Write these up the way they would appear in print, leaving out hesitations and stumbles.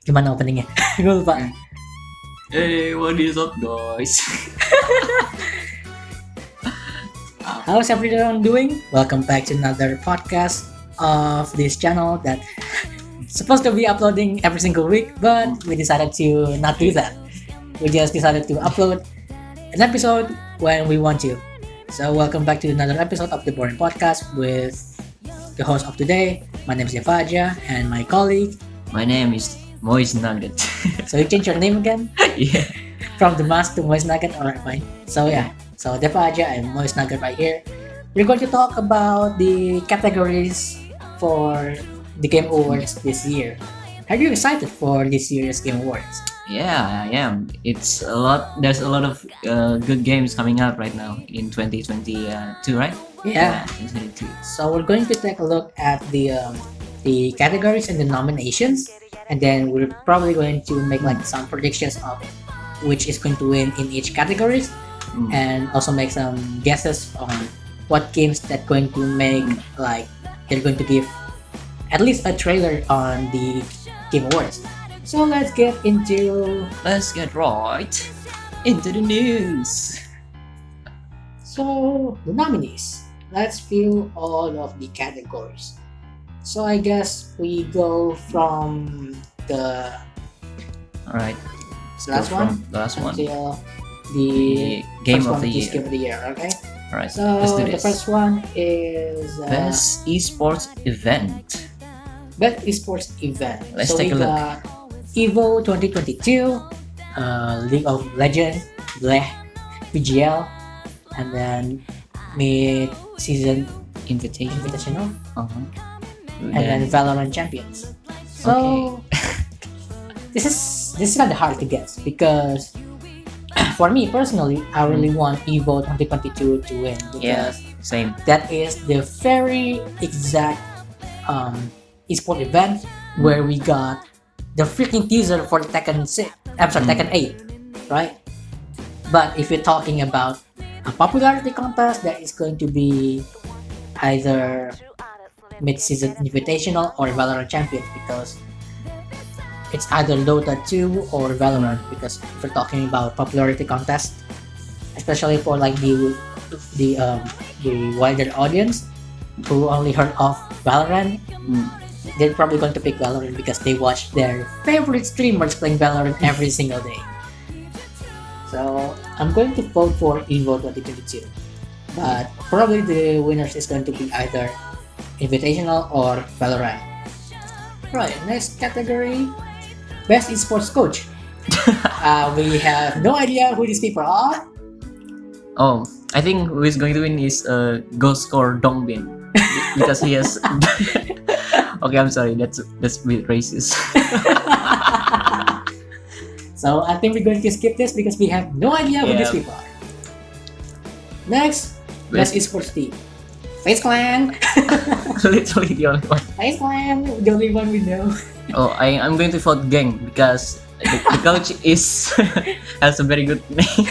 Gimana openingnya? Gue lupa. Hey, what is up, guys? How's everyone doing? Welcome back to another podcast of this channel that supposed to be uploading every single week, but we decided to not do that. We just decided to upload an episode when we want to. So welcome back to another episode of the Boring Podcast with the host of today. My name is Devaja and my colleague. My name is Moist Nugget. So you change your name again? Yeah. From the mask to Moist Nugget? Alright, fine. So yeah, so Devaja and Moist Nugget right here. We're going to talk about the categories for the Game Awards this year. Are you excited for this year's Game Awards? Yeah, I am. It's a lot. There's a lot of good games coming out right now in 2022, right? Yeah. 2022. So we're going to take a look at the categories and the nominations, and then we're probably going to make like some predictions of which is going to win in each categories, and also make some guesses on what games that going to make like they're going to give at least a trailer on the Game Awards. So let's get right into the news. So the nominees. Let's view all of the categories. So I guess we go from the All right. last one until until the game first of one, the this year. Game of the Year. Okay. All right. So let's do the this. first one is Best esports event. Best Esports Event. Let's so take we a look. got Evo 2022, League of Legends, PGL, and then mid-season Invitational, Uh-huh. and then Valorant Champions. So this is kind of hard to guess because for me personally, I really want Evo 2022 to win because Same. that is the very exact esport event where we got the freaking teaser for Tekken 6. Tekken 8, right? But if you're talking about a popularity contest, that is going to be either mid-season invitational or Valorant Champions because it's either Dota 2 or Valorant because if we're talking about popularity contest, especially for like the wider audience who only heard of Valorant, they're probably going to pick Valorant because they watch their favorite streamers playing Valorant every single day. So I'm going to vote for Evo 2022, but probably the winners is going to be either Invitational or Valorant. Right, next category, Best Esports Coach. We have no idea who these people are. Oh, I think who is going to win is Ghost or Dongbin because he has. Okay, I'm sorry. That's a bit racist. So I think we're going to skip this because we have no idea who these people are. Next, Best Esports Team. FaZe Clan. Literally the only one. FaZe Clan, the only one we know. Oh, I'm going to vote Gang because the coach is has a very good name.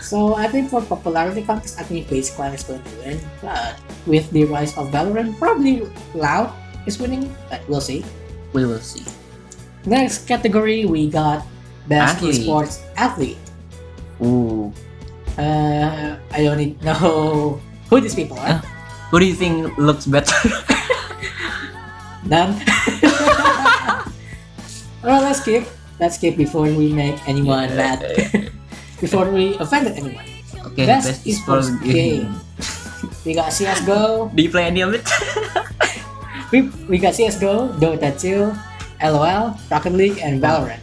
So I think for popularity contest, I think FaZe Clan is going to win. But with the rise of Valorant, probably Loud is winning. But we'll see. We will see. Next category, we got Best Athlete. Esports Athlete. Ooh. I don't need know who these people are. Who do you think looks better? None. Alright, let's skip. Let's skip before we make anyone mad. Before we offended anyone. Okay, Best Esports Game. We got CSGO. Do you play any of it? We got CSGO, Dota 2, LOL, Rocket League, and Valorant.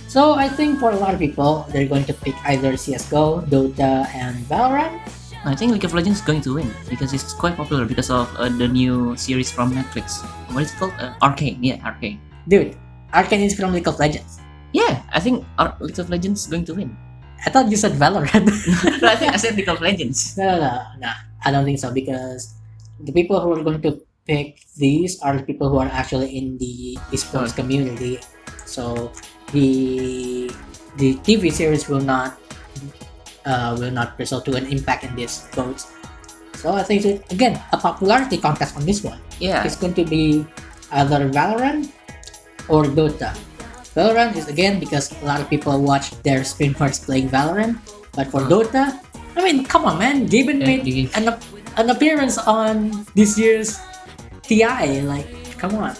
So I think for a lot of people, they're going to pick either CSGO, Dota, and Valorant. I think League of Legends is going to win because it's quite popular because of the new series from Netflix. What is it called? Arcane. Yeah, Arcane. Dude, Arcane is from League of Legends. Yeah, I think League of Legends is going to win. I thought you said Valorant. No, I think I said League of Legends. No. I don't think so because the people who are going to pick these are the people who are actually in the esports community. So the TV series will not result to an impact in these votes. So I think it's, again, a popularity contest on this one. Yeah. It's going to be either Valorant or Dota? Valorant is again because a lot of people watch their streamers playing Valorant. But for Dota, I mean, come on, man. Gaben made an appearance on this year's TI. Like, come on.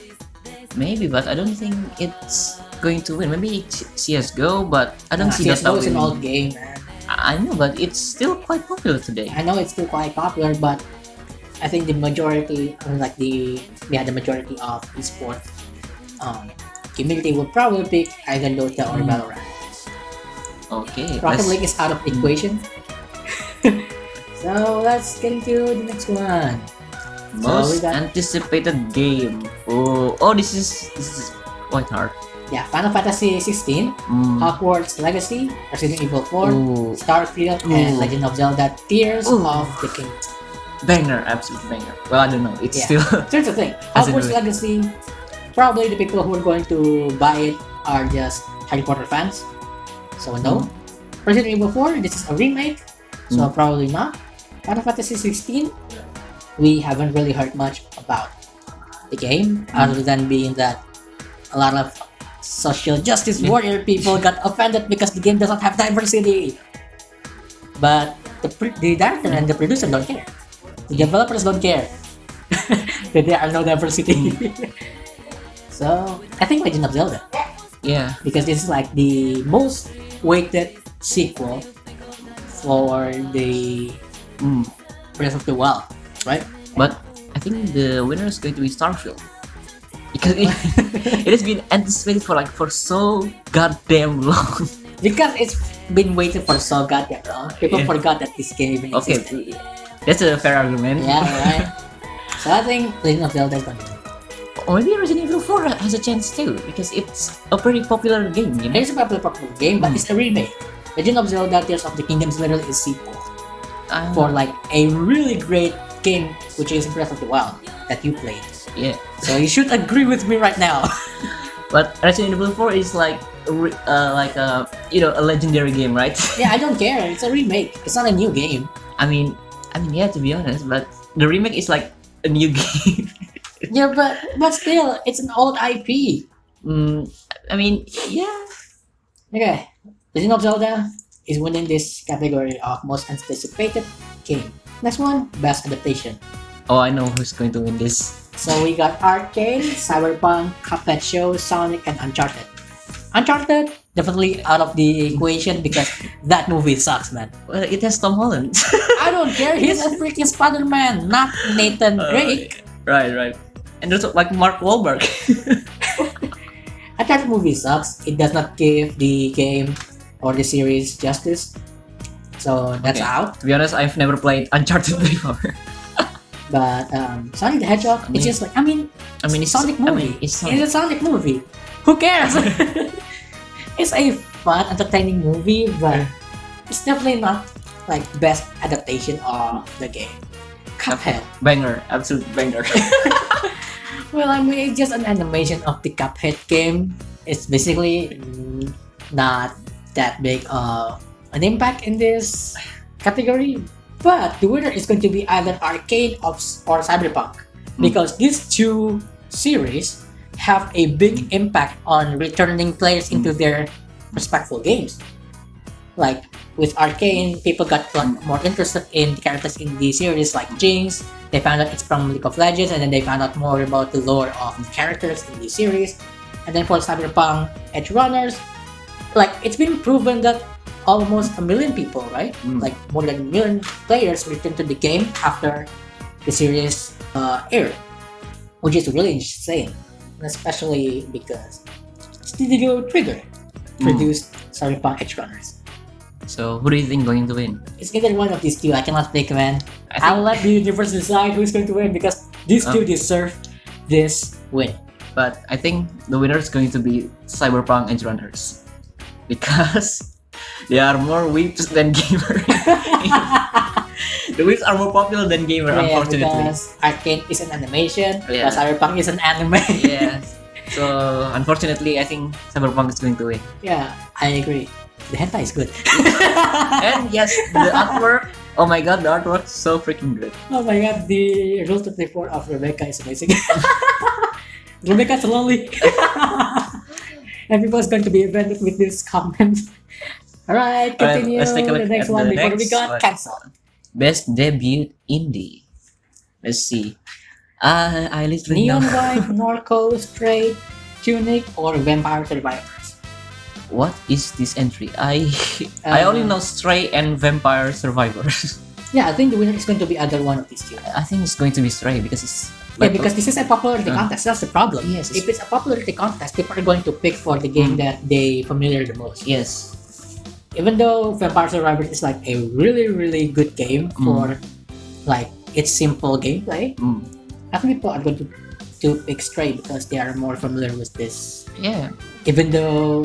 Maybe, but I don't think it's going to win. Maybe CS:GO, but I don't see CSGO Dota is an winning. old game, man. I know, but it's still quite popular today. I know it's still quite popular, but I think the majority, the majority of esports community will probably pick either Dota or Valorant. Okay, Rocket League is out of equation. So let's get into the next one. most we got- anticipated game. Oh, this is quite hard. Yeah, Final Fantasy 16, Mm. Hogwarts Legacy, Resident Evil 4, Ooh. Starfield, Ooh. and Legend of Zelda: Tears Ooh. of the Kingdom. Banger, absolute banger. Well, I don't know. It's Yeah. still So here's the thing: As in Hogwarts wait. Legacy, probably the people who are going to buy it are just Harry Potter fans. So no. Resident Evil 4, this is a remake, so probably not. Final Fantasy 16, we haven't really heard much about the game, other than being that a lot of social justice warrior people got offended because the game doesn't have diversity. But the director and the producer don't care. The developers don't care that there are no diversity. So I think Legend of Zelda, yeah. because this is like the most weighted sequel for the Breath of the Wild, right? But I think the winner is going to be Starfield because it has been anticipated for so goddamn long. Because it's been waiting for so goddamn long. People Yeah. forgot that this game even Okay, existed. that's a fair argument. Yeah, right. So I think Legend of Zelda is going to win. Or maybe Resident Evil 4 has a chance too because it's a pretty popular game. You know? It's a popular game, but it's a remake. Legend of Zelda: Tears of the Kingdom is literally a sequel for like a really great game, which is Breath of the Wild that you played. Yeah. So you should agree with me right now. But Resident Evil 4 is like a legendary game, right? Yeah, I don't care. It's a remake. It's not a new game. I mean, yeah. To be honest, but the remake is like a new game. Yeah, but still, it's an old IP. I mean, yeah. Okay, Legend of Zelda is winning this category of most anticipated game. Next one, best adaptation. Oh, I know who's going to win this. So we got Arcane, Cyberpunk, Cuphead Show, Sonic, and Uncharted. Uncharted definitely out of the equation because that movie sucks, man. Well, it has Tom Holland. I don't care. He's a freaking Spider-Man, not Nathan Drake. Right. And also like Mark Wahlberg. Uncharted movie sucks. It does not give the game or the series justice. So that's Okay. out. To be honest, I've never played Uncharted before. But Sonic the Hedgehog, it's just like it's a Sonic movie. It's It's a Sonic movie. Who cares? It's a fun, entertaining movie, but it's definitely not like best adaptation of the game. Cuphead. Banger, absolute banger. Well, I mean, it's just an animation of the Cuphead game. It's basically not that big of an impact in this category. But the winner is going to be either Arcane or Cyberpunk, because these two series have a big impact on returning players into their respectful games. Like with Arcane, people got more interested in the characters in the series, like Jinx. They found out it's from League of Legends, and then they found out more about the lore of the characters in the series. And then for Cyberpunk Edge Runners, like it's been proven that almost 1 million people, right? Like more than 1 million players returned to the game after the series aired, which is really insane, especially because Studio Trigger produced Cyberpunk Edge Runners. So who do you think going to win? It's either one of these two. I cannot pick, man. I'll let the universe decide who's going to win because these two deserve this win. But I think the winner is going to be Cyberpunk Edge Runners because they are more whips than gamer. The whips are more popular than gamer, Yeah, unfortunately. because Arcane is an animation, Yeah. but Cyberpunk is an anime. Yes. So unfortunately, I think Cyberpunk is going to win. Yeah, I agree. The hentai is good. And yes, the artwork. Oh my god, the artwork is so freaking good. Oh my god, the Rule 34 of Rebecca is amazing. Rebecca slowly. Everyone's going to be offended with this comment. Alright, continue. let's take a look the next at one the before we next got one. cancelled. Best debut indie. Let's see. I literally Neon know. White, Norco, Stray, Tunic, or Vampire Survivors. What is this entry? I only know Stray and Vampire Survivors. Yeah, I think the winner is going to be either one of these two. I think it's going to be Stray because it's Yeah, because this is a popularity contest. That's the problem. Yes, If it's a popularity contest, people are going to pick for the game that they familiar the most. yes. Even though Vampire Survivors is like a really, really good game for like its simple gameplay, Mm. I think people are going to pick Stray because they are more familiar with this. Yeah. Even though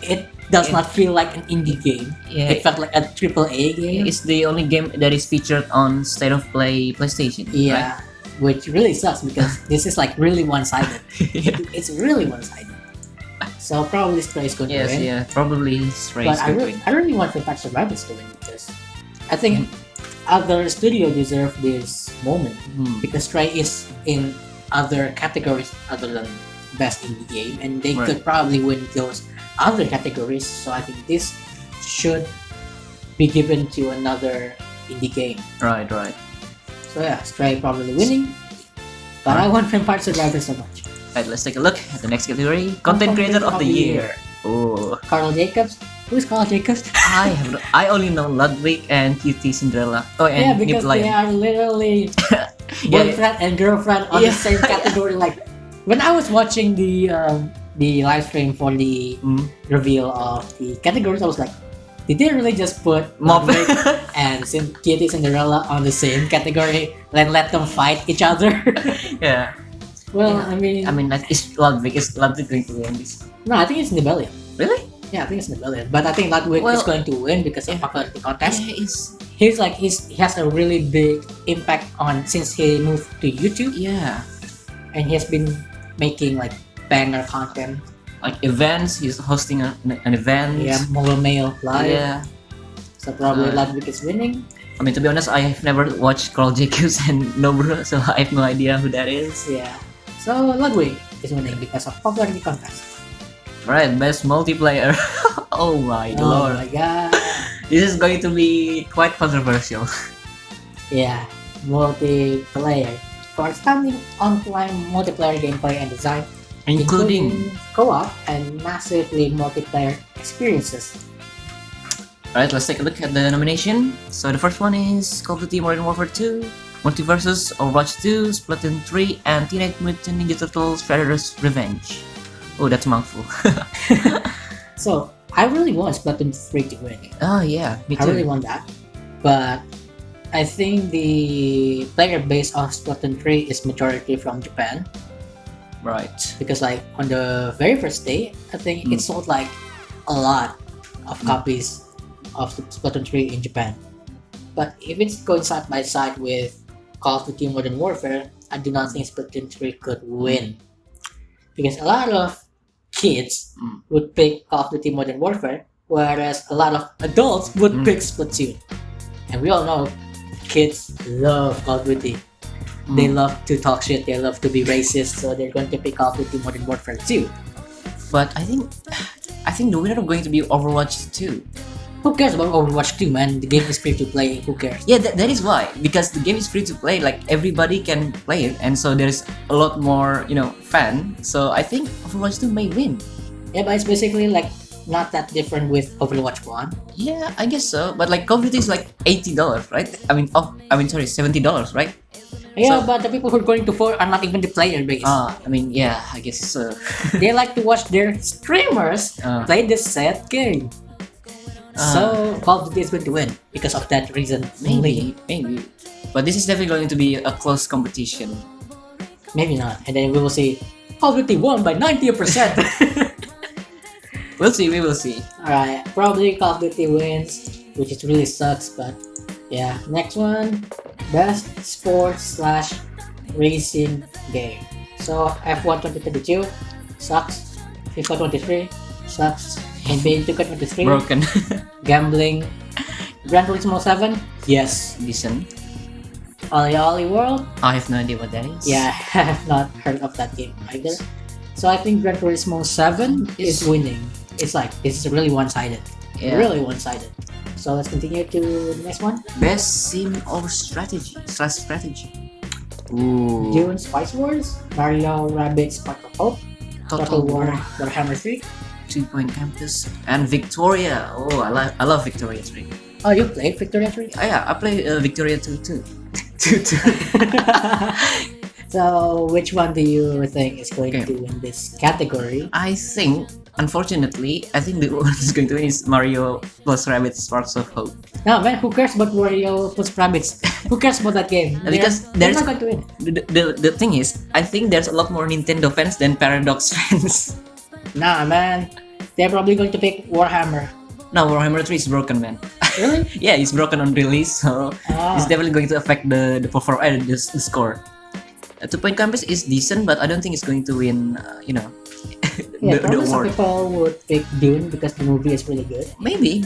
it does not feel like an indie game, Yeah. it felt like a AAA game. It's the only game that is featured on State of Play PlayStation. Yeah, which really sucks because this is like really one-sided. Right? It's really one-sided. So probably Stray is going to Yes, win. yeah. Probably Stray But is going to win. I really want Vampire Survivors to win because I think other studio deserve this moment Hmm. because Stray is in other categories other than best indie game, and they Right. could probably win those other categories. So I think this should be given to another indie game. Right, right. So yeah, Stray probably winning, but I want Vampire Survivors so much. Right, let's take a look at the next category. Content Creator of the Year. Oh, Carl Jacobs. Who is Carl Jacobs? I only know Ludwig and QT Cinderella. Oh, Yeah, and because Nip they Lion. are literally Yeah, boyfriend and girlfriend on Yeah. the same category. Like when I was watching the live stream for the Mm. reveal of the categories, I was like, did they really just put Mob. Ludwig and Kitty Cinderella on the same category and let them fight each other? Yeah. Well, Yeah. I mean, that is Ludwig. Is Ludwig going to win this? no, I think it's Nibelian. Really? Yeah, I think it's Nibelian. But I think Ludwig Well, is going to win because of popularity contest. Yeah, it's He has a really big impact on since he moved to YouTube, yeah. and he has been making like banger content. Like events, he's hosting an event. Yeah, Mobile Mail Live. Yeah. So probably Uh, Ludwig is winning. I mean, to be honest, I have never watched Carl Jacobs and Nobru, so I have no idea who that is. Yeah. So Ludwig is winning because of popularity contest. Right, best multiplayer. Oh my Oh lord. my god. This is going to be quite controversial. Yeah. Multiplayer. For outstanding online multiplayer gameplay and design, Including. co-op and massively multiplayer experiences. Alright, let's take a look at the nomination. So the first one is Call of Duty Modern Warfare 2, Multiversus, Overwatch 2, Splatoon 3, and Teenage Mutant Ninja Turtles Shredder's Revenge. Oh, that's a mouthful. So I really want Splatoon 3 to win. Oh yeah, me I really too. want that. But I think the player base of Splatoon 3 is majority from Japan. Right. Because like on the very first day, I think it sold like a lot of copies of Splatoon 3 in Japan. But if it's going side by side with Call of Duty Modern Warfare, I do not think Splatoon 3 could win. Because a lot of kids would pick Call of Duty Modern Warfare, whereas a lot of adults would pick Splatoon. And we all know kids love Call of Duty. They love to talk shit, they love to be racist, so they're going to pick Call of Duty Modern Warfare 2. But I think the winner is going to be Overwatch 2. Who cares about Overwatch 2, man? The game is free to play, who cares? Yeah, that is why. Because the game is free to play, like everybody can play it, and so there's a lot more, fan. So I think Overwatch 2 may win. Yeah, but it's basically like not that different with Overwatch 1. Yeah, I guess so. But like Call of Duty is like $80, right? Sorry, $70, right? Yeah, So- but the people who are going to vote are not even the player base. Yeah, I guess so. They like to watch their streamers play the said game. So Call of Duty is going to win because of that reason. maybe. But this is definitely going to be a close competition. Maybe not. And then we will see Call of Duty won by 90%. We will see. Alright, probably Call of Duty wins, which is really sucks, but yeah. Next one, best sports / racing game. So F1 2022 sucks, FIFA 23 sucks, NBA 2K23 Broken. gambling, Gran Turismo 7 yes, Decent. Ollie Ollie World. I have no idea what that is. Yeah, I have not heard of that game either. So I think Gran Turismo 7 is winning. It's like it's really one-sided. Yeah. Really one-sided. So let's continue to the next one. Best sim or strategy. Ooh. Dune Spice Wars, Mario Rabbids Spark of Hope, Total War Warhammer 3. 2 Point Campus, and Victoria. Oh, I love Victoria 3. Oh, you played Victoria 3? Oh, yeah, I play Victoria 2 too. So which one do you think is going Okay. to win this category? I think, unfortunately, I think the one who's going to win is Mario plus Rabbit Sparks of Hope. No, man, who cares about Wario plus Rabbids? Who cares about that game? Because they're there's- not going to win. The thing is, I think there's a lot more Nintendo fans than Paradox fans. Nah, man, they're probably going to pick Warhammer. No, Warhammer 3 is broken, man. Really? Yeah, it's broken on release, so Ah. it's definitely going to affect the the score. 2 Point Campus is decent, but I don't think it's going to win. Yeah, the probably some award. people would pick Dune because the movie is really good. Maybe,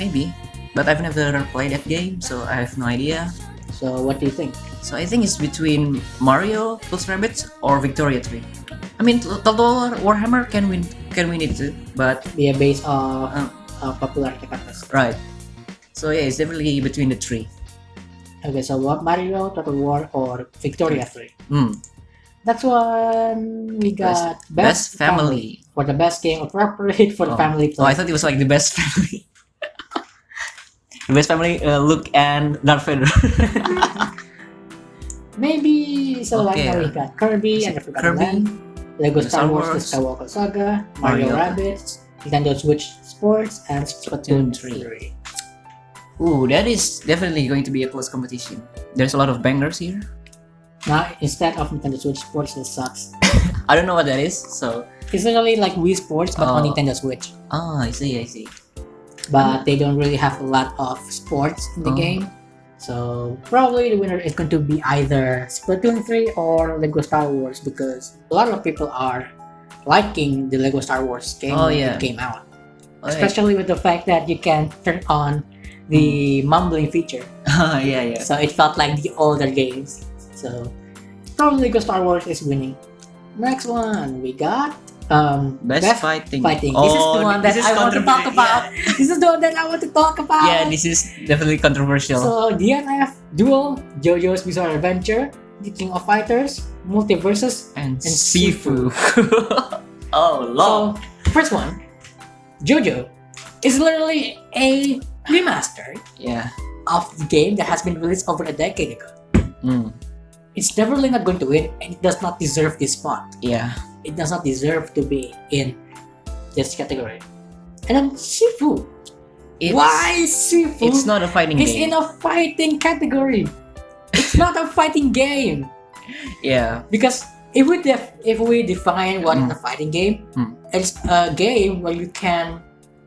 but I've never played that game, so I have no idea. So what do you think? So I think it's between Mario plus Rabbids or Victoria 3. I mean, Total Warhammer can win it too, but Be a base of popularity contest. right. So yeah, it's definitely between the three. Okay, so what Mario, Total War, or Victoria 3? Hmm. That's one we got Best family. for the best game appropriate for the family Oh, I play. thought it was like the best family. The best family, Luke and Darth Vader. Maybe so like Okay, now we got Kirby and the Forgotten Kirby, Land, Lego Star Star Wars: The Wars, Skywalker Saga, Mario Mario. Rabbids, Nintendo Switch Sports, and Splatoon Splatoon 3. Ooh, that is definitely going to be a close competition. There's a lot of bangers here. Now instead of Nintendo Switch Sports, it sucks. I don't know what that is, so It's literally like Wii Sports but on Oh. Nintendo Switch. I see. But they don't really have a lot of sports in the Oh. game. So probably the winner is going to be either Splatoon 3 or Lego Star Wars because a lot of people are liking the Lego Star Wars game Oh, when yeah. it came out. Oh, yeah. Especially with the fact that you can turn on the mumbling feature. yeah. So it felt like the older games. So probably Lego Star Wars is winning. Next one we got Best fighting. Fighting. This is the one that I want to talk controversial. about. This is the one that I want to talk about. Yeah, this is definitely controversial. So DNF Duel, JoJo's Bizarre Adventure, The King of Fighters, Multiverses, and Sifu. Oh, lord. So first one, JoJo is literally a remaster Yeah. of the game that has been released over a decade ago. Mm. It's definitely not going to win, and it does not deserve this spot. Yeah. It does not deserve to be in this category. And then Sifu. It's, Why Sifu? It's not a fighting It's game. in a fighting category. It's not a fighting game. Yeah. Because if we define what is Mm. a fighting game, Mm. it's a game where you can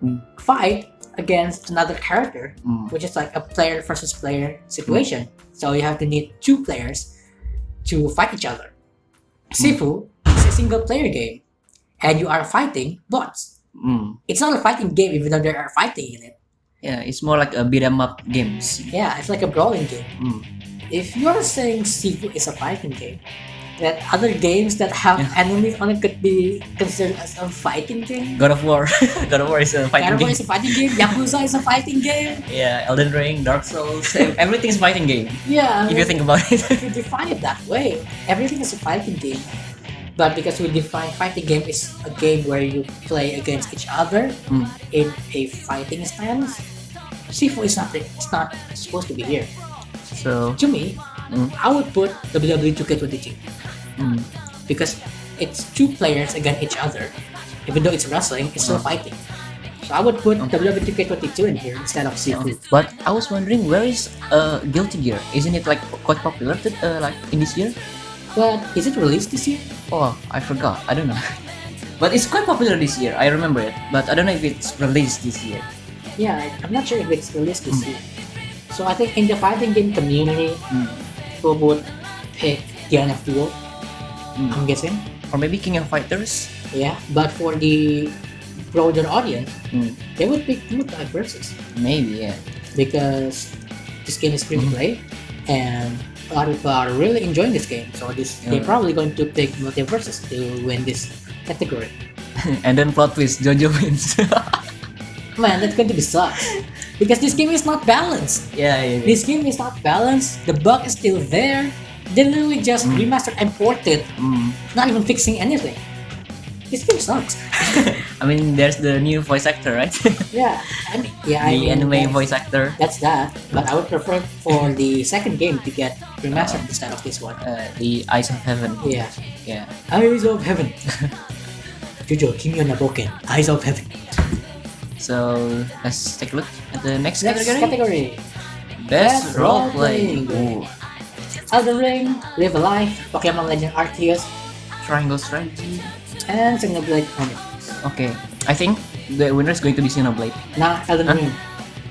Mm. fight against another character, Mm. which is like a player versus player situation. So you have to need two players to fight each other. Sifu is a single player game, and you are fighting bots. Mm. It's not a fighting game, even though there are fighting in it. Yeah, it's more like a beat 'em up games. Yeah, it's like a brawling game. Mm. If you're saying Sifu is a fighting game, then other games that have Yeah. enemies on it could be considered as a fighting game. God of War. God of War is a fighting God of War game. is a fighting game. Yakuza is a fighting game. Yeah, Elden Ring, Dark Souls, everything's fighting game. Yeah, If you think about it. if you define it that way, everything is a fighting game. But because we define fighting game is a game where you play against each other Mm. in a fighting stance, Sifu is not supposed to be here. So, To me, Mm. I would put WWE 2K22 mm. because it's two players against each other. Even though it's wrestling, it's still fighting. So I would put WWE 2K22 in here instead of Sifu. But I was wondering, where is Guilty Gear? Isn't it like quite popular like in this year? But is it released this year? Oh, I forgot. I don't know. But it's quite popular this year. I remember it. But I don't know if it's released this year. Yeah, I'm not sure if it's released this year. So I think in the fighting game community, Mm. people would pick DNF Duel, Mm. I'm guessing. Or maybe King of Fighters. Yeah, but for the broader audience, Mm. they would pick Multiverses Maybe, yeah. because this game is free to play and a lot of people are really enjoying this game. So they're Yeah. probably going to pick multiverses to win this category. And then plot twist, Jojo wins. Man, that's going to be sucks. Because this game is not balanced. yeah. This game is not balanced. The bug is still there. They literally just remastered and ported, not even fixing anything. This game sucks. I mean, there's the new voice actor, right? Yeah, I mean, Anime that's- voice actor. That's that. But I would prefer for the second game to get remastered instead of this one. The Eyes of Heaven. Yeah. Yeah. Eyes of Heaven. Jojo, Kimi no Naboken. Eyes of Heaven. So let's take a look at the next Next category. Best Best role role-playing playing. game. Elden Ring, Live Alive, Pokemon Legend Arceus, Triangle strategy. and Xenoblade Chronicles. Okay, I think the winner is going to be Xenoblade. Nah, Elden Huh? Ring.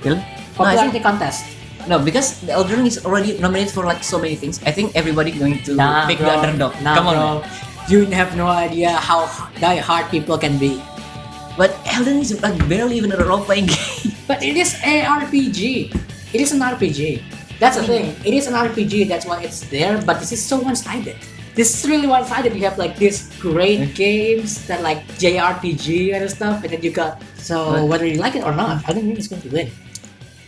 Really? No, I Popularity think, contest. no, because the Elden Ring is already nominated for like so many things. I think everybody going to Nah, pick bro. the underdog. Nah, Come on, bro. man. You have no idea how die-hard people can be. But Elden Ring is like barely even a role-playing game. But it is a RPG. It is an RPG. That's the thing. It is an RPG. That's why it's there. But this is so one-sided. This is really one-sided. You have like these great games that like JRPG and stuff, and then you got But- whether you like it or not, I don't think it's going to win.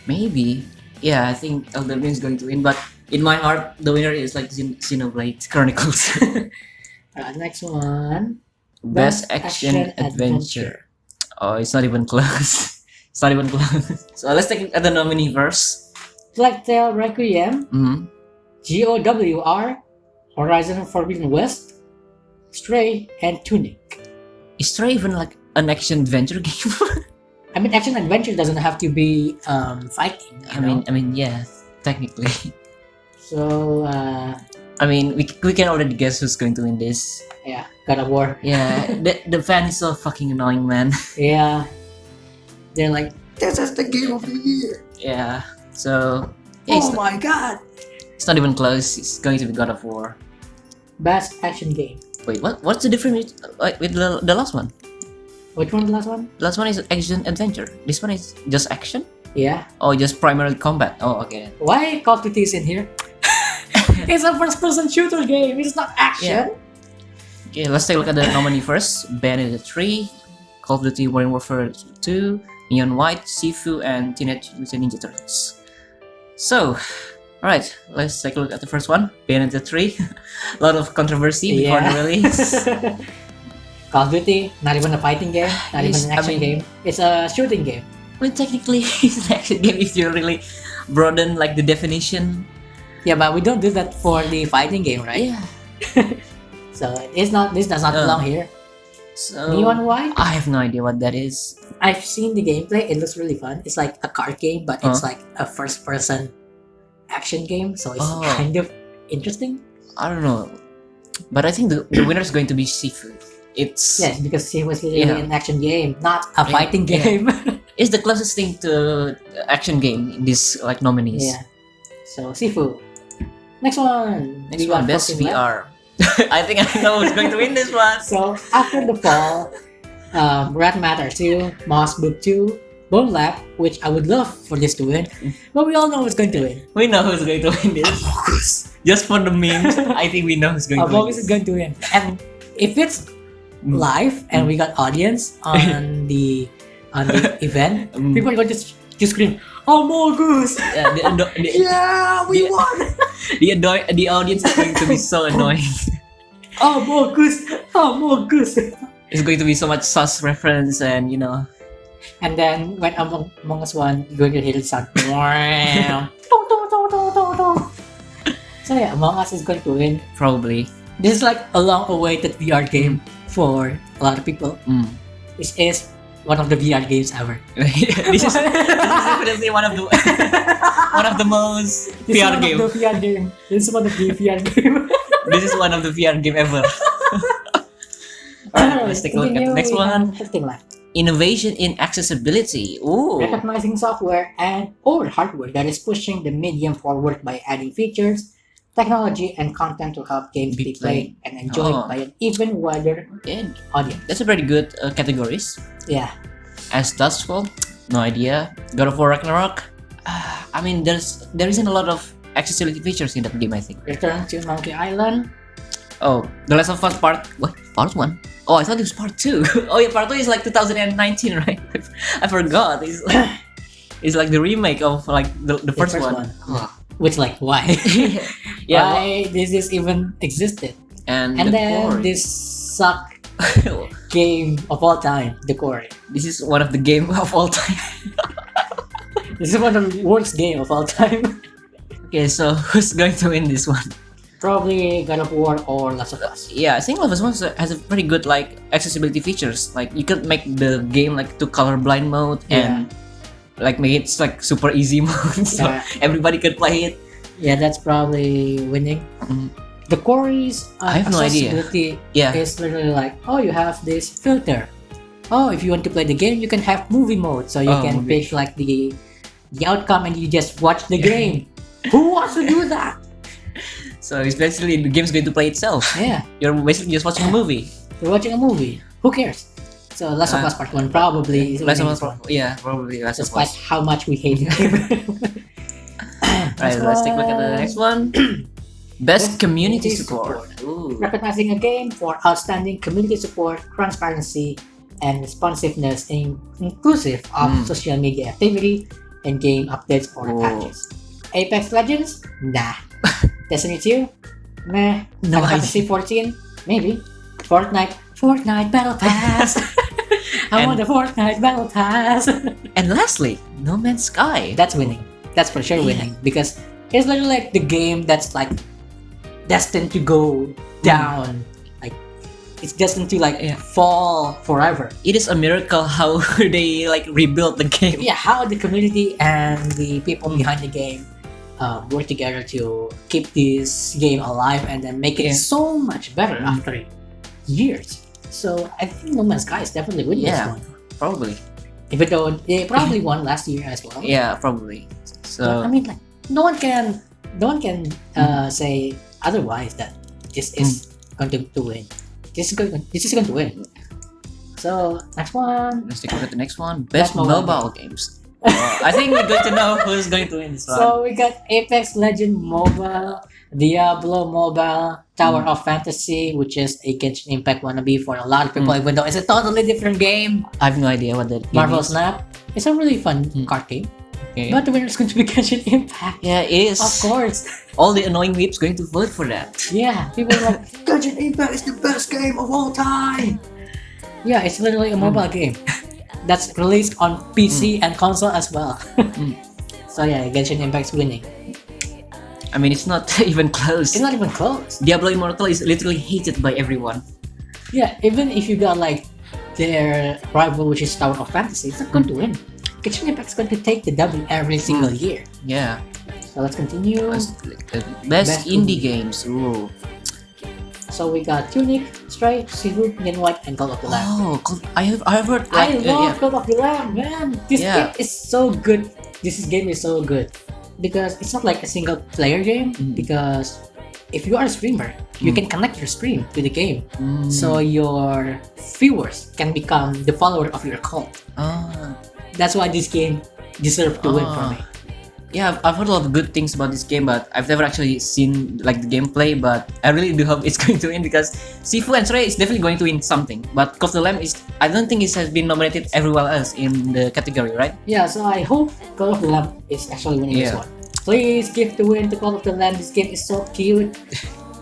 Maybe. Yeah, I think Elden Ring is going to win. But in my heart, the winner is like Xenoblade Chronicles. Next one. Best action adventure. Oh, it's not even close. It's not even close. So let's take a look at the nominee first. Plague Tale Requiem, Mm-hmm. GOWR, Horizon Forbidden West, Stray, and Tunic. Is Stray even like an action adventure game? I mean, action adventure doesn't have to be fighting. You know? I mean, yeah, technically. So I mean, we can already guess who's going to win this. yeah, God of War. Yeah, the fan is so fucking annoying, man. Yeah, they're like, this is the game of the year. Yeah. So yeah, Oh my god! it's not even close. It's going to be God of War. Best action game. Wait, what's the difference with the last one? Which one? The last one? The last one is action adventure. This one is just action. Yeah. Oh, just primarily combat. Oh, okay. Why Call of Duty is in here? It's a first-person shooter game. It's not action. Okay, let's take a look at the nominee first. Bayonetta 3, Call of Duty Modern Warfare 2, Neon White, Sifu, and Teenage Mutant Ninja Turtles. So, alright, let's take a look at the first one. Bayonetta 3. A lot of controversy before the release. Call of Duty, not even a fighting game, not even Yes, an I action mean- game. It's a shooting game. Well, technically, it's an action game if you really broaden like the definition. Yeah, but we don't do that for the fighting game, right? Yeah. So it's not. This does not belong here. So, Neon White. I have no idea what that is. I've seen the gameplay. It looks really fun. It's like a card game, but it's like a first-person action game. So it's Oh. kind of interesting. I don't know. But I think the winner is going to be Sifu. It's Yes, because it was really Yeah. an action game, not a Yeah, fighting yeah. game. it's the closest thing to action game in this like nominees. Yeah. So Sifu. Next one. Next We got one, best 14 left. VR. I think I know who's going to win this one. So after the fall, Red Matter 2, Moss Book 2, Bone Lab, which I would love for this to win, but we all know who's going to win. We know who's going to win this. Just for the memes, I think we know who's going to Among win. Us is going to win. And if it's live and we got audience on the event, people are going to scream, Among Us! Yeah, Yeah, we the- won! the audience is going to be so annoying. Among Us! Among Us! It's going to be so much sauce reference and you know. And then when Among Us won, you're going to hear the sound. Wow. Dong, dong, dong, dong, dong, dong. So yeah, Among Us is going to win. Probably. This is like a long-awaited VR game for a lot of people. Mm. This is one of the VR games ever. this is definitely one of the most This is VR one game. of the VR game. This is one of the VR game. This is one of the VR game ever. Alright, let's take a look at the next one. Innovation in accessibility. Ooh. Recognizing software and or hardware that is pushing the medium forward by adding features, technology, and content to help games be played and enjoyed Oh. by an even wider Yeah, audience. that's a pretty good categories. Yeah. As Dustfall, no idea. God of War Ragnarok. I mean, there isn't a lot of accessibility features in that game, I think. Return to Monkey Island. Oh, The Last of Us Part what? Part 1? Oh, I thought it was Part 2. Oh yeah, Part 2 is like 2019, right? I forgot. It's like the remake of like the first one. Oh. Which like why? Yeah. Why this even existed? And then Quarry. this suck game of all time, The Quarry. This is one of the game of all time. This is one of the worst game of all time. Okay, so who's going to win this one? Probably God of War or Last of Us. Yeah, I think Last of Us has a pretty good like accessibility features. Like you could make the game like to colorblind mode and like make it like super easy mode, so everybody could play it. Yeah, that's probably winning. The Quarry's I have no idea. accessibility Yeah. is literally like, oh, you have this filter. Oh, if you want to play the game, you can have movie mode, so you can movie. pick like the outcome and you just watch the game. Who wants to do that? So it's basically the game's going to play itself. Yeah, You're basically just watching a movie. you're watching a movie. Who cares? So Last of Us Part 1 probably is Last of winning Us, this one, yeah, probably Last of despite Us. how much we hate the game. Right, let's take a look at the next one. Best community support. Ooh. Recognizing a game for outstanding community support, transparency, and responsiveness, inclusive of social media activity and game updates or Oh. patches. Apex Legends? Nah. Destiny 2? Meh. No Final Fantasy 14? Maybe. Fortnite Battle Pass. I want the Fortnite Battle Pass. And lastly, No Man's Sky. That's winning. That's for sure winning because it's literally like the game that's like destined to go down. Like it's destined to like fall forever. It is a miracle how they like rebuilt the game. Yeah, how the community and the people behind the game work together to keep this game alive and then make it so much better after years. So I think No Man's Sky is definitely winning this one. Probably. Even though they probably won last year as well. Yeah, probably. So But, I mean, like no one can say otherwise that this is going to win. This is going to win. So next one. let's take a look at the next one. Best mobile mobile games. I think we're going to know who's going to win this one. So we got Apex Legend Mobile, Diablo Mobile, Tower of Fantasy, which is a Genshin Impact wannabe for a lot of people, even though it's a totally different game. I have no idea what that game Marvel is. Snap. It's a really fun card game. Okay. But the winner is going to be Genshin Impact. Yeah, it is. Of course. All the annoying weeps going to vote for that. Yeah, people are like, Genshin Impact is the best game of all time. Yeah, it's literally a mobile game that's released on PC and console as well. So yeah, Genshin Impact's winning. I mean, it's not even close. It's not even close. Diablo Immortal is literally hated by everyone. Yeah, even if you got like their rival, which is Tower of Fantasy, it's not going to win. Genshin Impact's going to take the W every single year. Yeah. So let's continue. Best indie games. Ooh. So we got Tunic, Stray, Sifu, Yin White, and Call of the Lamb. Oh, I've heard. I Like, love Call of the Lamb, man. This Yeah. game is so good. This game is so good because it's not like a single player game. Because if you are a streamer, you can connect your stream to the game, so your viewers can become the follower of your cult. Ah. That's why this game deserves to win for me. Yeah, I've heard a lot of good things about this game, but I've never actually seen like the gameplay. But I really do hope it's going to win because Sifu and Stray is definitely going to win something. But Call of the Lamb is, I don't think it has been nominated everywhere else in the category, right? Yeah, so I hope Call of the Lamb is actually winning this Yeah. one. Please give the win to Call of the Lamb. This game is so cute.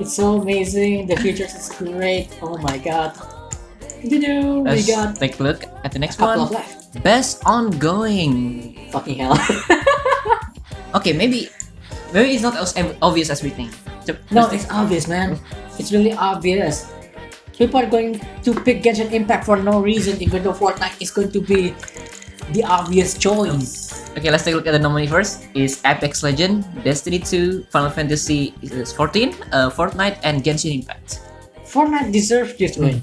It's so amazing. The features is great. Oh my god. We Let's got take a look at the next a couple one. of left. Best ongoing. Fucking hell. Okay, maybe it's not as obvious as we think. No, it's obvious, man. It's really obvious. People are going to pick Genshin Impact for no reason, even though Fortnite is going to be the obvious choice. Okay, let's take a look at the nominee first. Is Apex Legend, Destiny 2, Final Fantasy 14, Fortnite, and Genshin Impact. Fortnite deserves this win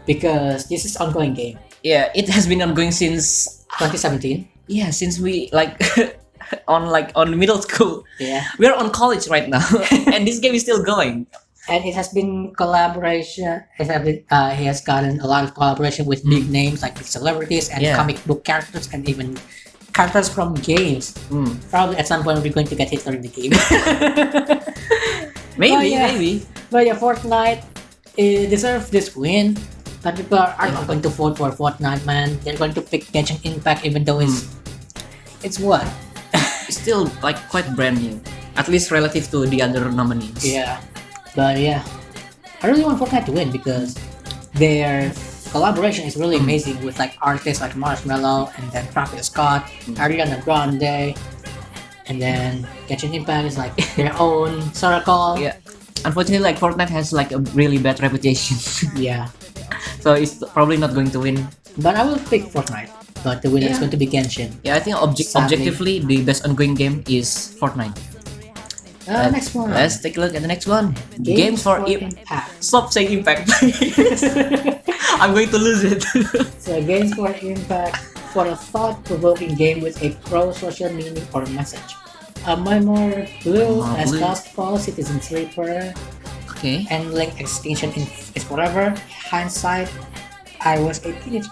because this is ongoing game. Yeah, it has been ongoing since 2017. Yeah, since we like on middle school. Yeah. We're on college right now, and this game is still going. And it has been collaboration. He has gotten a lot of collaboration with big names like celebrities and Yeah. comic book characters and even characters from games. Mm. Probably at some point we're going to get Hitler in the game. Maybe, yeah. maybe. But yeah, Fortnite deserves this win. But people are not going to vote for Fortnite, man. They're going to pick Genshin Impact, even though it's what? It's still like quite brand new, at least relative to the other nominees. Yeah. But yeah, I really want Fortnite to win because their collaboration is really amazing with like artists like Marshmello and then Travis Scott, Ariana Grande, and then Genshin Impact is like their own circle. Yeah. Unfortunately, like Fortnite has like a really bad reputation, Yeah. so it's probably not going to win. But I will pick Fortnite. But the winner is Yeah. going to be Genshin. Yeah, I think Sadly. objectively the best ongoing game is Fortnite. Next one. Let's take a look at the next one. Games for Impact. Stop saying Impact, please. I'm going to lose it. So Games for Impact for a thought-provoking game with a pro-social meaning or message. Memoir Blue as Blue. Lost Fall, Citizen Sleeper, Okay. and Link Extinction is Forever. Hindsight, I was a teenage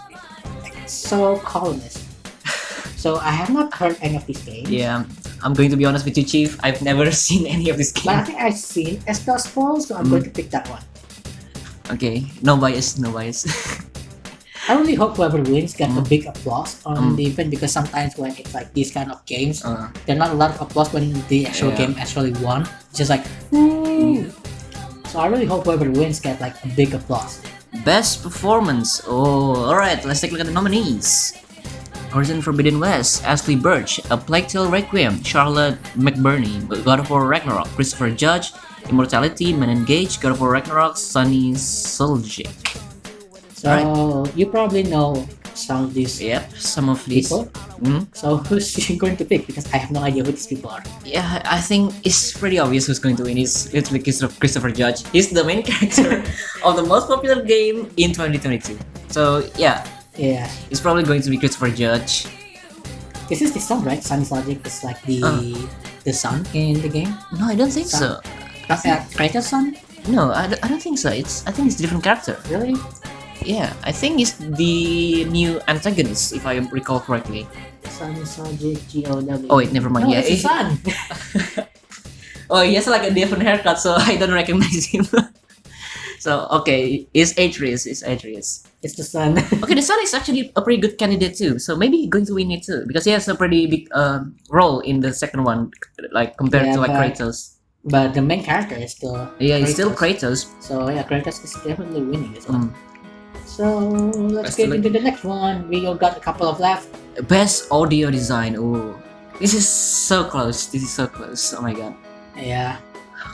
so colonist. So I have not heard any of these games. Yeah, I'm going to be honest with you, Chief. I've never seen any of these But I games. think I've seen as Lost Fall, so I'm going to pick that one. Okay, no bias, no bias. I really hope whoever wins gets a big applause on the event because sometimes when it's like these kind of games, there's not a lot of applause when the actual game actually won. It's just like, woo! So I really hope whoever wins gets like a big applause. Best performance. Oh, alright, let's take a look at the nominees. Horizon Forbidden West, Ashley Birch, A Plague Tale Requiem, Charlotte McBurney, God of War Ragnarok, Christopher Judge, Immortality, Men Engage, God of War Ragnarok, Sunny Suljic. So you probably know some of these Yep, some of these. people. So who's she going to pick? Because I have no idea who these people are. Yeah, I think it's pretty obvious who's going to win. It's literally Christopher Judge. He's the main character of the most popular game in 2022. So yeah, Yeah. it's probably going to be Christopher Judge. This is the son, right? Sunny's Logic is like the son in the game. No, I don't think so. Not Kratos' son? No, I don't think so. I think it's a different character. Really? Yeah, I think it's the new antagonist, if I recall correctly. Sunny's Logic, G-O-W. Oh wait, never mind. No, Yeah, it's his son. Oh, he has like a different haircut, so I don't recognize him. So okay, it's Atreus. It's Atreus. It's the son. Okay, the son is actually a pretty good candidate too. So maybe he's going to win it too because he has a pretty big role in the second one, like compared Yeah, to like but- Kratos. But the main character is still Yeah, he's still Kratos. So yeah, Kratos is definitely winning this one. Mm. So let's Let's get do into the next one. We got a couple of left. Best audio design. Oh, this is so close. This is so close. Oh my god. Yeah.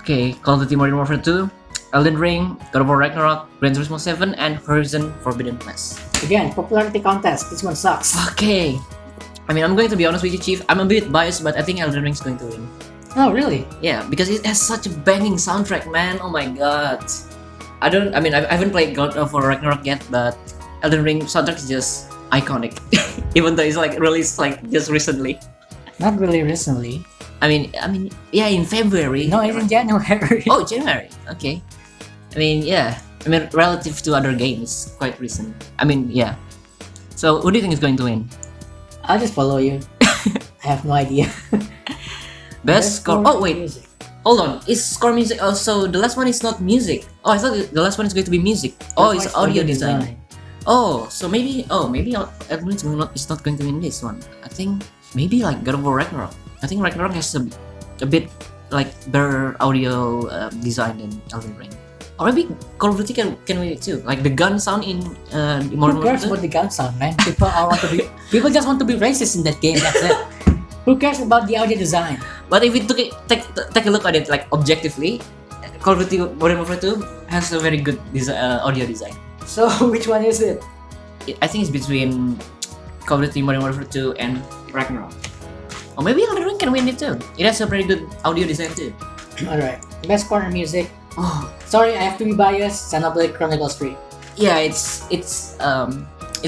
Okay, Call of Duty Modern Warfare 2, Elden Ring, God of War Ragnarok, Gran Turismo 7, and Horizon Forbidden West. Again, popularity contest. This one sucks. Okay. I mean, I'm going to be honest with you, Chief. I'm a bit biased, but I think Elden Ring's going to win. Oh really? Yeah, because it has such a banging soundtrack, man. Oh my god. I haven't played God of War Ragnarok yet, but Elden Ring soundtrack is just iconic. Even though it's like released like just recently. Not really recently. I mean, yeah, in February. No, it's in January. Oh, January. Okay. I mean, yeah. I mean, relative to other games, quite recent. I mean, yeah. So, who do you think is going to win? I'll just follow you. I have no idea. Best score. Oh wait, Music. hold on. Is score music also? The last one is not music. Oh, I thought the last one is going to be music. Oh, That's it's why audio design. Oh, so maybe. Oh, maybe Elden Ring is not going to win this one. I think maybe like God of War Ragnarok. I think Ragnarok has a bit like better audio design than Elden Ring. Or maybe Call of Duty can win it too. Like the gun sound in Modern Who cares Warfare 2. about the gun sound, man? People just want to be racist in that game. That's it. Who cares about the audio design? But if we take a look at it like objectively, Call of Duty Modern Warfare 2 has a very good audio design. So which one is it? I think it's between Call of Duty Modern Warfare 2 and Ragnarok. Or maybe Elden Ring can win it too. It has a pretty good audio design too. Alright. Best corner music. Oh, Sorry, I have to be biased. Xenoblade Chronicles 3. yeah, it's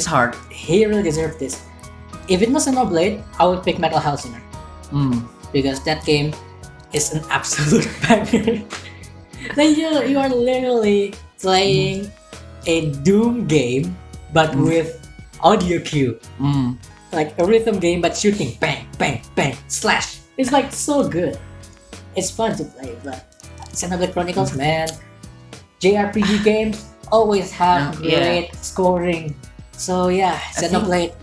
hard. He really deserved this. If it was Xenoblade, I would pick Metal Hellsinger. Because that game is an absolute banger. Like you are literally playing a Doom game, but with audio cue. like a rhythm game but shooting bang bang bang slash. It's like so good. It's fun to play, but Xenoblade Chronicles, man, JRPG games always have great scoring. So yeah, Xenoblade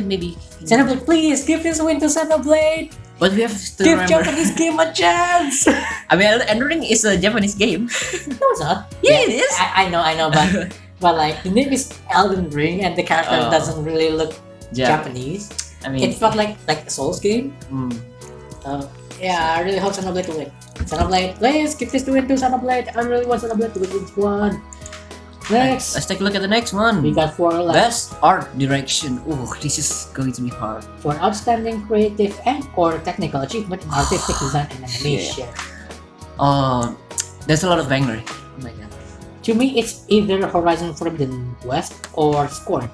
maybe. Xenoblade, please give this win to Xenoblade. But we have to Give remember. Japanese game a chance. I mean, Elden Ring is a Japanese game. No, it's not. Yeah, it is. I know, but like the name is Elden Ring and the character doesn't really look Japanese. I mean, It felt like a Souls game. Yeah, I really hope Xenoblade to win. Xenoblade, please give this to win to Xenoblade. I really want Xenoblade to win this one. Next, let's take a look at the next one. we got 4 left. Best art direction. Oh, this is going to be hard. For outstanding creative and or technical achievement in artistic design and animation. There's a lot of banger. Oh my god. To me, it's either Horizon Forbidden West or Scorn.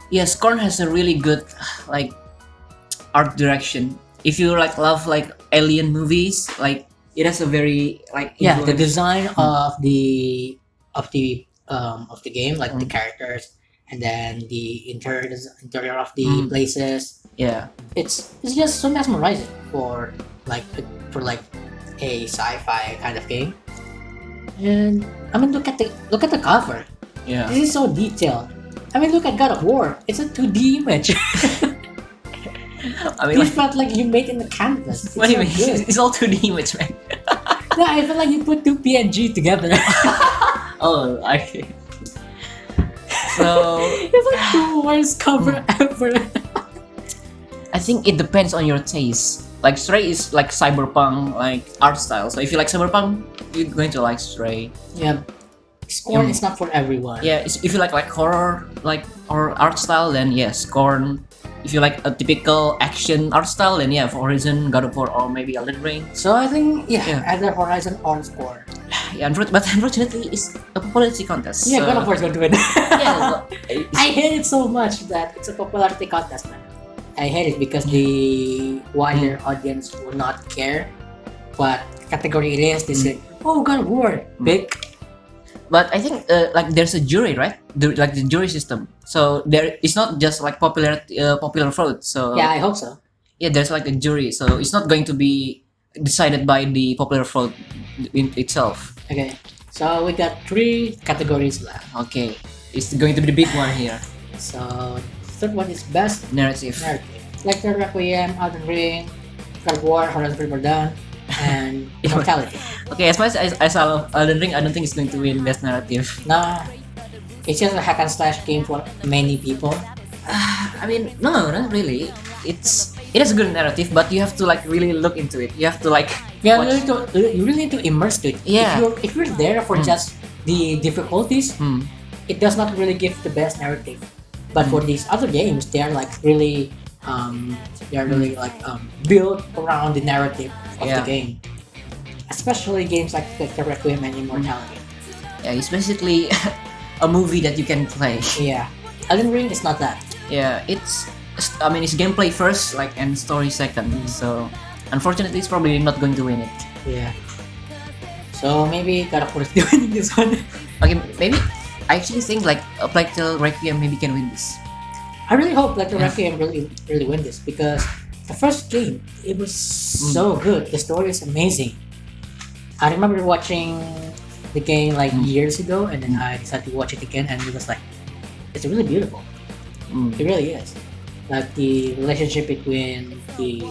Yeah, Scorn has a really good like art direction. If you like love like alien movies, like it has a very like Yeah, the influence. design of the game, like the characters, and then the interior of the places. Yeah, It's just so mesmerizing for like a sci-fi kind of game. And I mean, look at the cover. yeah. This is so detailed. I mean, look at God of War. It's a 2D image. I mean, It felt like you made in the canvas. It's what do you so mean? good. It's all 2D image, man. No, I feel like you put 2 PNG together. Oh, okay. So It's like the worst cover ever. I think it depends on your taste. Like Stray is like cyberpunk like art style. So if you like cyberpunk, you're going to like Stray. Yeah, Scorn is not for everyone. Yeah, if you like horror or art style, then yes, Scorn. If you like a typical action art style, then yeah, for Horizon, God of War, or maybe Elden Ring. So I think Yeah. either Horizon or Scorn. Yeah, but unfortunately, it's a popularity contest. Yeah, so, God of War is going to win. Yeah, I hate it so much that it's a popularity contest, man. I hate it because the wider audience will not care what category it is. They say, "Oh, God of War, big." but I think like there's a jury, right? Like the jury system. So there, it's not just like popular vote. So Yeah, I hope so. yeah, there's like a jury. So it's not going to be decided by the popular vote in itself. Okay, so we got 3 categories left. Okay, it's going to be the big one here. So third one is best Narrative. narrative. Like the Requiem, Elden Ring, God of War, Horizon Zero Dawn, and Immortality. Okay, as much as I love Elden Ring, I don't think it's going to win best narrative. Nah, it's just a hack and slash game for many people. I mean, no, not really. It has a good narrative, but you have to like really look into it. You have to like Yeah, watch. you really need to immerse to it. Yeah. If you're there for just the difficulties, Hmm. it does not really give the best narrative. But for these other games, they are like really, built around the narrative of Yeah. the game. Especially games like the Requiem and Immortality. Yeah, it's basically a movie that you can play. Yeah, Elden Ring is not that. Yeah, it's gameplay first, like, and story second. So unfortunately, it's probably not going to win it. Yeah. So maybe God of War is winning this one. Okay, maybe I actually think like a Plague Tale Requiem maybe can win this. I really hope like the Requiem really win this because the first game it was so good. The story is amazing. I remember watching the game like years ago, and then I decided to watch it again, and it was like, it's really beautiful. It really is. Like the relationship between the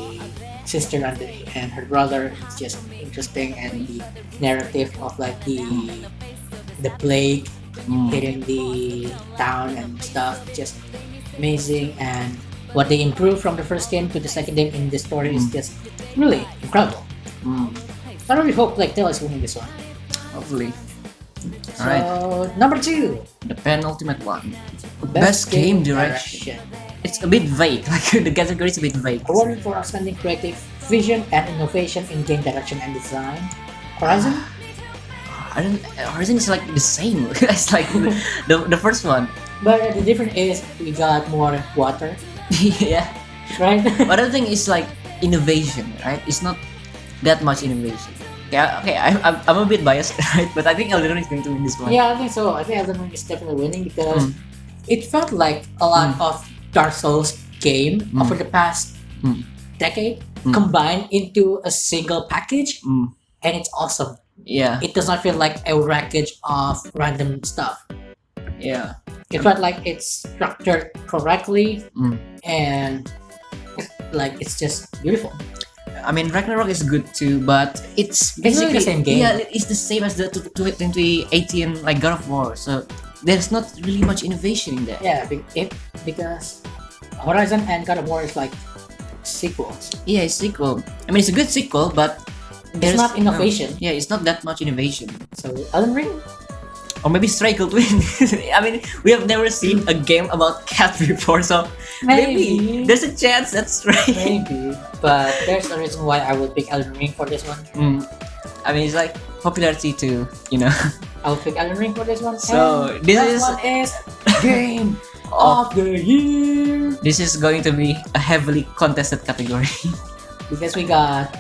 sister and her brother is just interesting, and the narrative of like the plague hitting the town and stuff, just amazing. And what they improved from the first game to the second game in the story is just really incredible. I really hope Plague Tale is winning this one. Hopefully. So Alright, number 2, the penultimate one. Best game direction. It's a bit vague. Like the category is a bit vague. Awarded for outstanding creative vision and innovation in game direction and design. Horizon? Horizon is like the same. It's like the first one. But the difference is we got more water, Yeah. right? But the thing is like innovation, right? It's not that much innovation. Yeah, okay, I'm a bit biased, right? But I think Elden Ring is going to win this one. Yeah, I think so. I think Elden Ring is definitely winning because it felt like a lot of Dark Souls game over the past decade combined into a single package, and it's awesome. Yeah. It does not feel like a wreckage of random stuff. Yeah. It felt like it's structured correctly, and it's just beautiful. I mean, Ragnarok is good too, but it's basically the same game. Yeah, it's the same as the 2018 like God of War. So there's not really much innovation in there. Yeah, because Horizon and God of War is like sequels. Yeah, it's sequel. I mean, it's a good sequel, but It's not innovation. Yeah, it's not that much innovation. So Elden Ring, Or maybe Stray could win. I mean, we have never seen a game about cat before, so maybe there's a chance that's Stray. maybe, but there's a reason why I would pick Elden Ring for this one. I mean, it's like popularity too, I'll pick Elden Ring for this one. So, and this one is Game of the Year, This is going to be a heavily contested category. because we got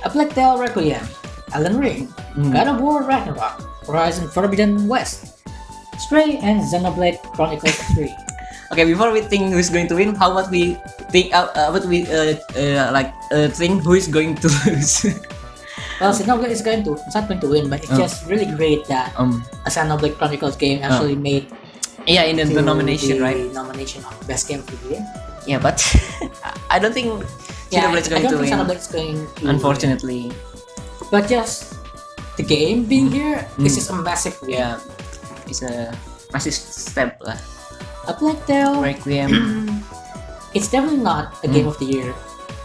A Plague Tale Requiem, Elden Ring, God of War Ragnarok, Horizon Forbidden West, Stray, and Xenoblade Chronicles 3. Okay, before we think who's going to win, how about we think think who is going to lose? Well, Xenoblade is it's not going to win, but it's just really great that a Xenoblade Chronicles game actually made in the nomination, the right? nomination of Best Game of the Year. Yeah, but I don't think Xenoblade's going I don't to think win. Xenoblade's going to Unfortunately. win. But just the game being here is just a massive win. Yeah, it's a massive step lah. A Plague Tale, Requiem. it's definitely not a Game of the Year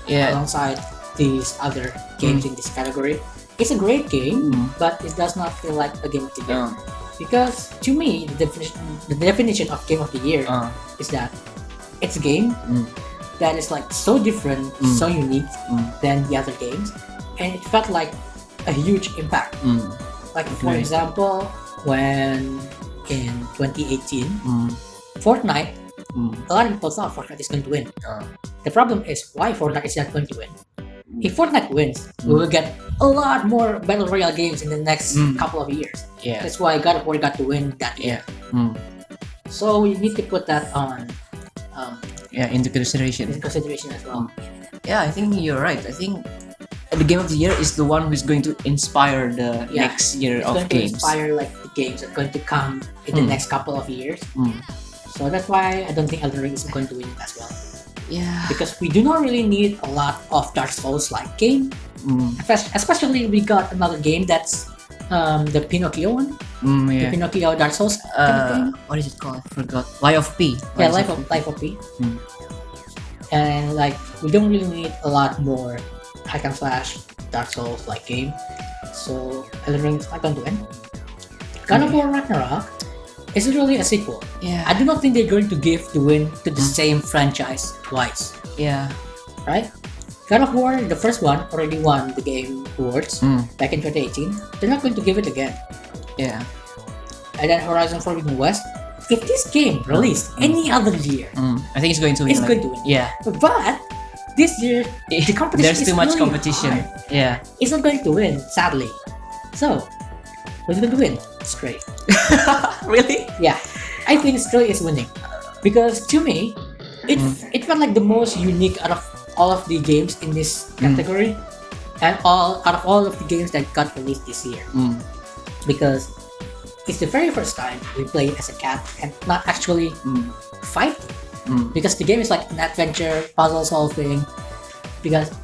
Yeah. alongside these other games in this category. It's a great game, but it does not feel like a Game of the Year. Because to me, the definition of Game of the Year is that it's a game that is like so different, so unique than the other games, and it felt like a huge impact. Like for example, when in 2018, Fortnite, a lot of people thought Fortnite is going to win. The problem is why Fortnite is not going to win. If Fortnite wins, we will get a lot more Battle Royale games in the next couple of years. Yeah. That's why God of War got to win that year. So you need to put that on Into consideration. in consideration as well. Yeah, I think you're right. I think the Game of the Year is the one who's going to inspire the next year It's of going games. to inspire like the games that are going to come in the next couple of years. So that's why I don't think Elden Ring is going to win it as well. Yeah. Because we do not really need a lot of Dark Souls-like game. Especially we got another game that's the Pinocchio one. The Pinocchio Dark Souls kind of game. What is it called? I forgot. Life of P. Yeah, Life of P. And like we don't really need a lot more hack and slash Dark Souls like game. So Elden Ring is not going to win. God of War Ragnarok is really a sequel. Yeah. I do not think they're going to give the win to the same franchise twice. Yeah. Right? God of War, the first one, already won the Game Awards back in 2018. They're not going to give it again. Yeah. And then Horizon Forbidden West. If this game released any other year, I think it's going to win. it's going to win. Yeah. But this year, the competition There's is too much really competition. hard. Yeah. It's not going to win, sadly. So, who's going to win? Stray. Really? Yeah, I think Stray is winning because to me, it felt like the most unique out of all of the games in this category, and out of all of the games that got released this year. Because it's the very first time we play as a cat and not actually fight. Because the game is like an adventure, puzzle solving. Because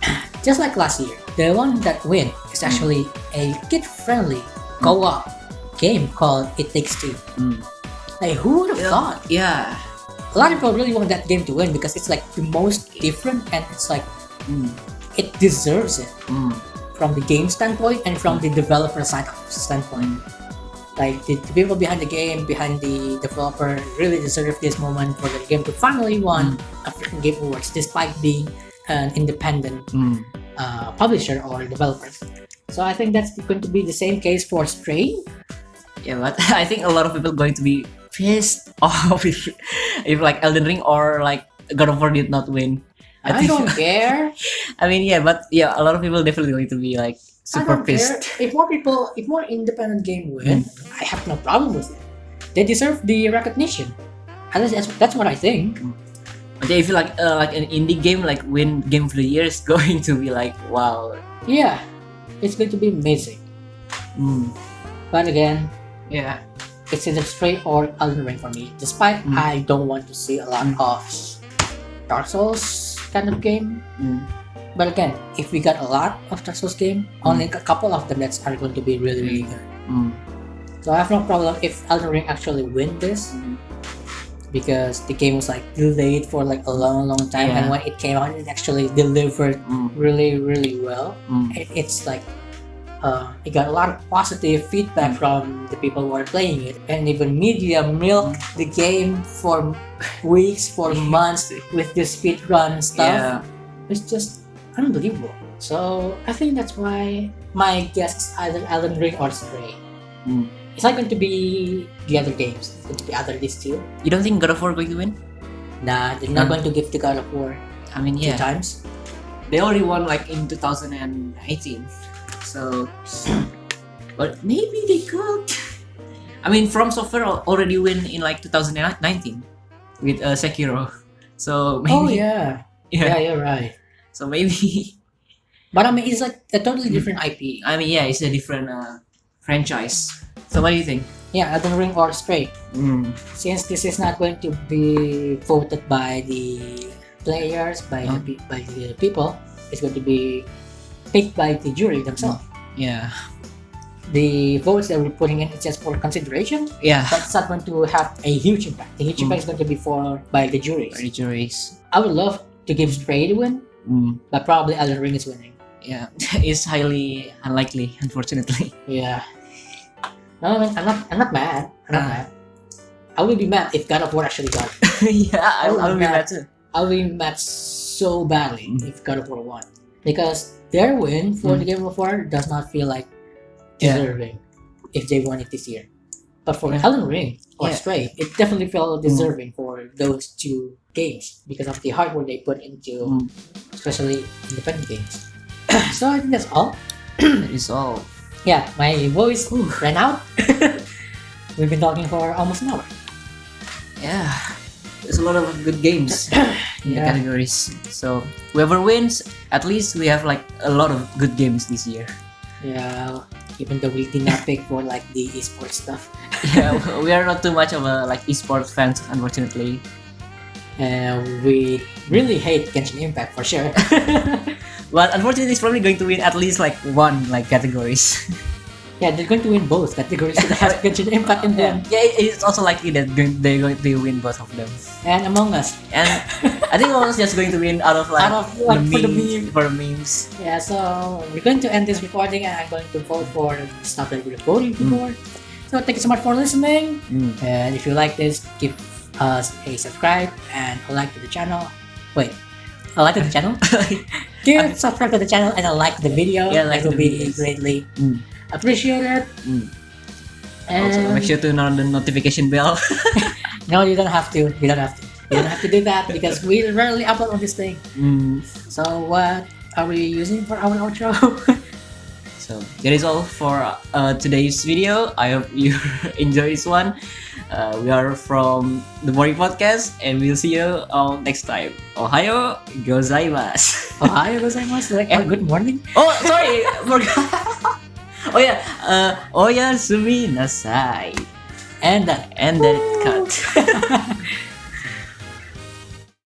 just like last year, the one that win is actually a kid-friendly co-op game called It Takes Two. Like who would have thought? Yeah. A lot of people really want that game to win because it's like the most different and it's like it deserves it from the game standpoint and from the developer side of standpoint. Like the people behind the game, behind the developer, really deserve this moment for the game to finally won a freaking Game Awards despite being an independent publisher or developer. So I think that's going to be the same case for Stray. Yeah, but I think a lot of people going to be pissed off if like Elden Ring or like God of War did not win. I don't care. I mean, yeah, but yeah, a lot of people definitely going to be like I super don't pissed. care. If more independent game win, I have no problem with it. They deserve the recognition. At least that's what I think. But yeah, I feel like an indie game like win game of the year is going to be like wow. Yeah, it's going to be amazing. Mm. But again, Yeah. it's either Stray or Elden Ring for me. Despite I don't want to see a lot of Dark Souls kind of game. Mm. But again, if we got a lot of Dark Souls game, only a couple of them that are going to be really, really good. Mm. So I have no problem if Elden Ring actually win this, because the game was like delayed for like a long, long time, and Yeah. when it came out, it actually delivered really, really well. Mm. It's like it got a lot of positive feedback from the people who are playing it, and even media milked the game for weeks, for months with this speedrun stuff. Yeah. It's just unbelievable. So I think that's why my guess is either Elden Ring or Stray. Mm. It's not going to be the other games. It's going to be either these two. You don't think God of War going to win? Nah, they're not going to give the God of War I mean, two yeah. times. They already won like in 2018. So, but maybe they could. I mean, From Software already win in like 2019 with Sekiro. So maybe. Oh yeah. Yeah, you're right. So maybe. But I mean, it's like a totally different IP. I mean, yeah, it's a different franchise. So what do you think? Yeah, Elden Ring or Stray. Mm. Since this is not going to be voted by the players, by the people, it's going to be picked by the jury themselves. Yeah. The votes that we're putting in is just for consideration, Yeah. but it's not going to have a huge impact. The huge impact is going to be by the juries. By the juries. I would love to give Stray the win, but probably Elden Ring is winning. Yeah. It's highly unlikely, unfortunately. Yeah. No, I mean, I'm not mad. I'm not mad. I will be mad if God of War actually got it. Yeah, I will be mad too. I will be mad so badly if God of War won, because their win for the Game of War does not feel like deserving if they won it this year. But for Elden Ring or Stray, it definitely felt deserving for those two games because of the hard work they put into, especially independent games. So I think that's all. That is all. Yeah, my voice ran out. We've been talking for almost an hour. Yeah. There's a lot of good games in the categories. So whoever wins, at least we have like a lot of good games this year. Yeah, even though we did not pick for like the esports stuff. Yeah, we are not too much of a like esports fans, unfortunately. We really hate Genshin Impact for sure. But unfortunately, it's probably going to win at least like one like categories. Yeah, they're going to win both categories that have Genshin Impact in them. Yeah, it's also likely that they're going to win both of them. And Among Us. And I think Among Us just going to win out of like for the meme. for memes. Yeah, so we're going to end this recording, and I'm going to vote for the stuff that we're voting for. So thank you so much for listening. And if you like this, give us a subscribe and a like to the channel. Wait, a like to the channel? Give subscribe to the channel and a like the video. Yeah, like it will the be videos. greatly appreciated. And Also, make sure to turn on the notification bell. no, you don't have to. You don't have to. You don't have to do that because we rarely upload on this thing. So what are we using for our outro? So that is all for today's video. I hope you enjoy this one. We are from the Boring Podcast, and we'll see you all next time. Ohayo gozaimasu. Ohio gozaimasu. Like, good morning. Oh, sorry, forgot. Oh yeah, oyasumi nasai. And then And then cut.